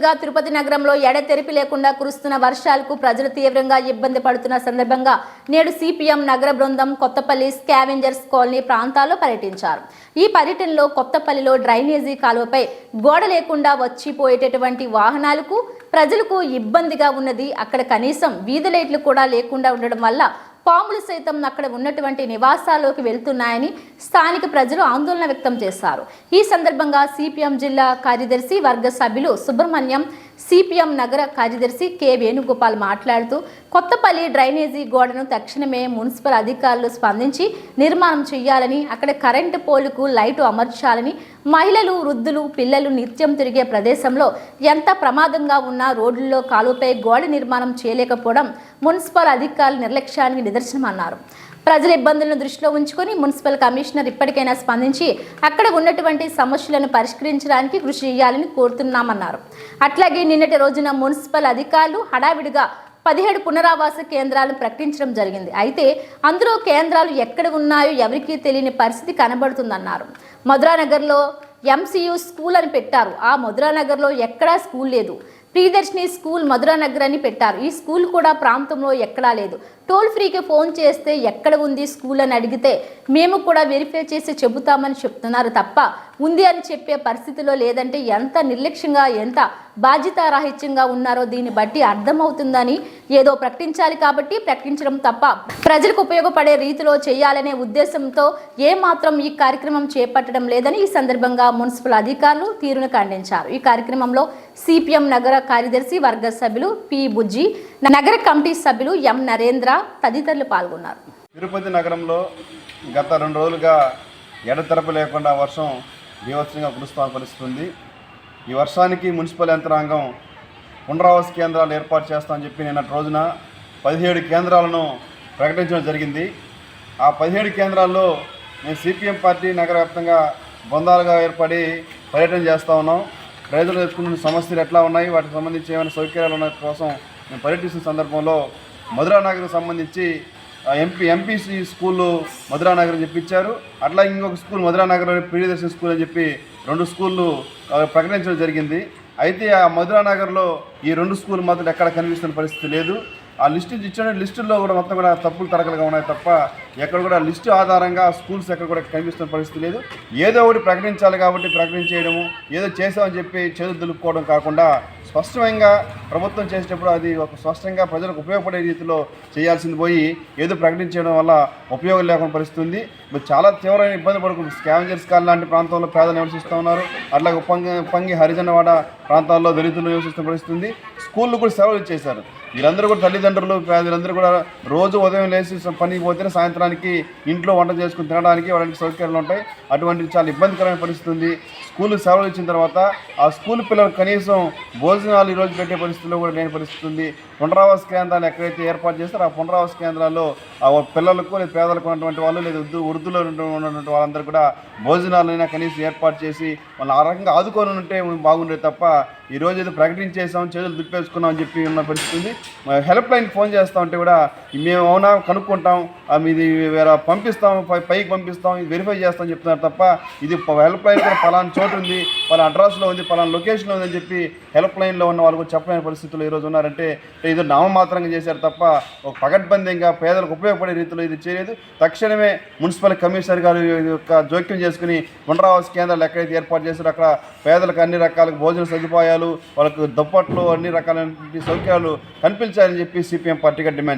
రోజులుగా తిరుపతి నగరంలో ఎడతెరిపి లేకుండా కురుస్తున్న వర్షాలకు ప్రజలు తీవ్రంగా ఇబ్బంది పడుతున్న సందర్భంగా నేడు సిపిఎం నగర బృందం కొత్తపల్లి స్కావెంజర్స్ కాలనీ ప్రాంతాల్లో పర్యటించారు. ఈ పర్యటనలో కొత్తపల్లిలో డ్రైనేజీ కాలువపై గోడ లేకుండా వచ్చిపోయేటటువంటి వాహనాలకు ప్రజలకు ఇబ్బందిగా ఉన్నది. అక్కడ కనీసం వీధి లైట్లు కూడా లేకుండా ఉండడం వల్ల పాములు సైతం అక్కడ ఉన్నటువంటి నివాసాల్లోకి వెళ్తున్నాయని స్థానిక ప్రజలు ఆందోళన వ్యక్తం చేశారు. ఈ సందర్భంగా సిపిఎం జిల్లా కార్యదర్శి వర్గ సభ్యులు సుబ్రహ్మణ్యం, సిపిఎం నగర కార్యదర్శి కె వేణుగోపాల్ మాట్లాడుతూ కొత్తపల్లి డ్రైనేజీ గోడను తక్షణమే మున్సిపల్ అధికారులు స్పందించి నిర్మాణం చేయాలని, అక్కడ కరెంటు పోలుకు లైటు అమర్చాలని, మహిళలు, వృద్ధులు, పిల్లలు నిత్యం తిరిగే ప్రదేశంలో ఎంత ప్రమాదంగా ఉన్నా రోడ్లలో కాలువపై గోడ నిర్మాణం చేయలేకపోవడం మున్సిపల్ అధికారుల నిర్లక్ష్యానికి నిదర్శనమన్నారు. ప్రజల ఇబ్బందులను దృష్టిలో ఉంచుకొని మున్సిపల్ కమిషనర్ ఇప్పటికైనా స్పందించి అక్కడ ఉన్నటువంటి సమస్యలను పరిష్కరించడానికి కృషి చేయాలని కోరుతున్నామన్నారు. అట్లాగే నిన్నటి రోజున మున్సిపల్ అధికారులు హడావిడిగా 17 పునరావాస కేంద్రాలను ప్రకటించడం జరిగింది. అయితే అందులో కేంద్రాలు ఎక్కడ ఉన్నాయో ఎవరికీ తెలియని పరిస్థితి కనబడుతుందన్నారు. మధురానగర్లో MCU స్కూల్ అని పెట్టారు. ఆ మధురానగర్లో ఎక్కడా స్కూల్ లేదు. ప్రియదర్శిని స్కూల్ మధురానగర్ అని పెట్టారు. ఈ స్కూల్ కూడా ప్రాంతంలో ఎక్కడా లేదు. టోల్ ఫ్రీకి ఫోన్ చేస్తే ఎక్కడ ఉంది స్కూల్ అని అడిగితే మేము కూడా వెరిఫై చేసి చెబుతామని చెప్తున్నారు తప్ప ఉంది అని చెప్పే పరిస్థితిలో లేదంటే ఎంత నిర్లక్ష్యంగా, ఎంత బాధ్యతారాహిత్యంగా ఉన్నారో దీన్ని బట్టి అర్థమవుతుందని. ఏదో ప్రకటించాలి కాబట్టి ప్రకటించడం తప్ప ప్రజలకు ఉపయోగపడే రీతిలో చేయాలనే ఉద్దేశంతో ఏమాత్రం ఈ కార్యక్రమం చేపట్టడం లేదని ఈ సందర్భంగా మున్సిపల్ అధికారులు తీరును ఖండించారు. ఈ కార్యక్రమంలో సిపిఎం నగర కార్యదర్శి వర్గ సభ్యులు పి బుజ్జి, నగర కమిటీ సభ్యులు ఎం నరేంద్ర తదితరులు పాల్గొన్నారు. తిరుపతి నగరంలో గత 2 రోజులుగా ఎడతెరపి లేకుండా వర్షం బీభత్సంగా కురుస్తున్న పరిస్థితి ఉంది. ఈ వర్షానికి మున్సిపల్ యంత్రాంగం పునరావాస కేంద్రాలు ఏర్పాటు చేస్తామని చెప్పి నిన్నటి రోజున 17 కేంద్రాలను ప్రకటించడం జరిగింది. ఆ 17 కేంద్రాల్లో మేము సిపిఎం పార్టీ నగర వ్యాప్తంగా బృందాలుగా ఏర్పడి పర్యటన చేస్తూ ఉన్నాం. ప్రజలు ఎదుర్కొన్న సమస్యలు ఎట్లా ఉన్నాయి, వాటికి సంబంధించి ఏమైనా సౌకర్యాలు ఉన్న కోసం మేము పర్యటిస్తున్న సందర్భంలో మధురానగర్కి సంబంధించి ఎంపీసీ స్కూళ్ళు మధురానగర్ అని చెప్పించారు. అట్లా ఇంకొక స్కూల్ మధురానగర్ ప్రియదర్శిని స్కూల్ అని చెప్పి 2 స్కూళ్ళు ప్రకటించడం జరిగింది. అయితే ఆ మధురానగర్లో ఈ 2 స్కూల్ మాత్రం ఎక్కడ కనిపిస్తున్న పరిస్థితి లేదు. ఆ లిస్టు ఇచ్చిన లిస్టుల్లో కూడా మొత్తం కూడా తప్పులు తరగలుగా ఉన్నాయి తప్ప ఎక్కడ కూడా లిస్టు ఆధారంగా స్కూల్స్ ఎక్కడ కూడా కనిపిస్తున్న పరిస్థితి లేదు. ఏదో ఒకటి ప్రకటించాలి కాబట్టి ప్రకటించేయడము, ఏదో చేసామని చెప్పి చేతులు దులుపుకోవడం కాకుండా స్పష్టంగా ప్రభుత్వం చేసేటప్పుడు అది ఒక స్పష్టంగా ప్రజలకు ఉపయోగపడే రీతిలో చేయాల్సింది పోయి ఏదో ప్రకటించడం వల్ల ఉపయోగం లేకుండా పరిస్థితి ఉంది. చాలా తీవ్రమైన ఇబ్బంది పడుతుంది. స్కావెంజర్స్ కాలనీ లాంటి ప్రాంతంలో పేదలు నివసిస్తూ ఉన్నారు. అట్లాగే ఉప్పంగి హరిజనవాడ ప్రాంతాల్లో దళితులు నివసిస్తున్న పరిస్థితి ఉంది. స్కూళ్ళు కూడా సెలవులు ఇచ్చేశారు. వీళ్ళందరూ కూడా తల్లిదండ్రులు వీళ్ళందరూ కూడా రోజు ఉదయం లేచి పనికి పోతేనే సాయంత్రానికి ఇంట్లో వంట చేసుకుని తినడానికి వాళ్ళకి సౌకర్యాలు ఉంటాయి. అటువంటి చాలా ఇబ్బందికరమైన పరిస్థితి ఉంది. స్కూల్ సెలవులు ఇచ్చిన తర్వాత ఆ స్కూల్ పిల్లలు కనీసం భోజనాలు ఈరోజు పెట్టే పరిస్థితిలో కూడా లేని పరిస్థితి ఉంది. పునరావాస కేంద్రాలు ఎక్కడైతే ఏర్పాటు చేస్తారో ఆ పునరావాస కేంద్రాల్లో పిల్లలకు లేదా పేదలకు ఉన్నటువంటి వాళ్ళు లేదా వృద్ధులు ఉన్నటువంటి వాళ్ళందరూ కూడా భోజనాలైనా కనీసం ఏర్పాటు చేసి వాళ్ళని ఆ రకంగా ఆదుకొని ఉంటే బాగుండేది తప్ప ఈరోజు ఏదో ప్రకటించేసాం, చేతులు దుప్పేసుకున్నాం అని చెప్పి ఉన్న పరిస్థితి ఉంది. హెల్ప్ లైన్కి ఫోన్ చేస్తూ ఉంటే కూడా మేము అవునా కనుక్కుంటాం, మీది వేరే పంపిస్తాం, పైకి పంపిస్తాం, ఇది వెరిఫై చేస్తామని చెప్తున్నారు తప్ప ఇది హెల్ప్ లైన్ కూడా పలానా చోటు ఉంది, పలానా అడ్రస్లో ఉంది, పలానా లొకేషన్లో ఉందని చెప్పి హెల్ప్ లైన్లో ఉన్న వాళ్ళకు చెప్పలేని పరిస్థితులు ఈరోజు ఉన్నారంటే ఇది నామమాత్రంగా చేశారు తప్ప ఒక పగడ్బందీగా పేదలకు ఉపయోగపడే రీతిలో ఇది చేయలేదు. తక్షణమే మున్సిపల్ కమిషనర్ గారు యొక్క జోక్యం చేసుకుని పునరావాస కేంద్రాలు ఎక్కడైతే ఏర్పాటు చేశారో అక్కడ పేదలకు అన్ని రకాల భోజన సదుపాయాలు, వాళ్ళకు దుప్పట్లు, అన్ని రకాలైన సౌకర్యాలు కల్పించాలని చెప్పి సిపిఎం పార్టీగా డిమాండ్